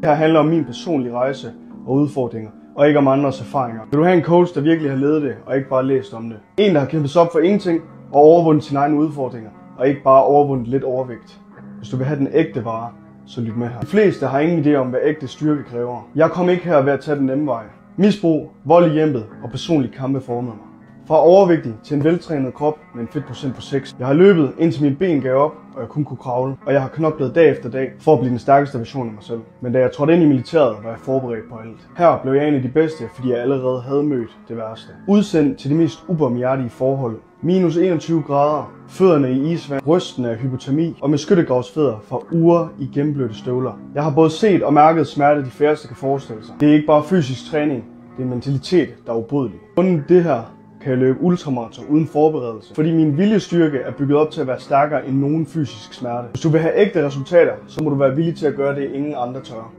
Det her handler om min personlige rejse og udfordringer, og ikke om andres erfaringer. Vil du have en coach, der virkelig har levet det, og ikke bare læst om det? En, der har kæmpet sig op for ingenting, og overvundet sine egne udfordringer, og ikke bare overvundet lidt overvægt. Hvis du vil have den ægte vare, så lyt med her. De fleste har ingen idé om, hvad ægte styrke kræver. Jeg kom ikke her ved at tage den nemme vej. Misbrug, vold i hjemmet og personlige kampe formede mig. Fra overvægtig til en veltrænet krop med en fedtprocent på 6. Jeg har løbet indtil mine ben gav op, og jeg kun kunne kravle. Og jeg har knoklet dag efter dag for at blive den stærkeste version af mig selv. Men da jeg trådte ind i militæret, var jeg forberedt på alt. Her blev jeg en af de bedste, fordi jeg allerede havde mødt det værste. Udsendt til de mest ubarmhjertige forhold. Minus 21 grader, fødderne i isvand, rysten af hypotermi og med skyttegravsfødder fra uger i gennemblødte støvler. Jeg har både set og mærket smerte, de færreste kan forestille sig. Det er ikke bare fysisk træning, det er en mentalitet, der er ubrydelig. Under det her kan jeg løbe ultramaraton uden forberedelse, fordi min viljestyrke er bygget op til at være stærkere end nogen fysisk smerte. Hvis du vil have ægte resultater, så må du være villig til at gøre det, ingen andre tør.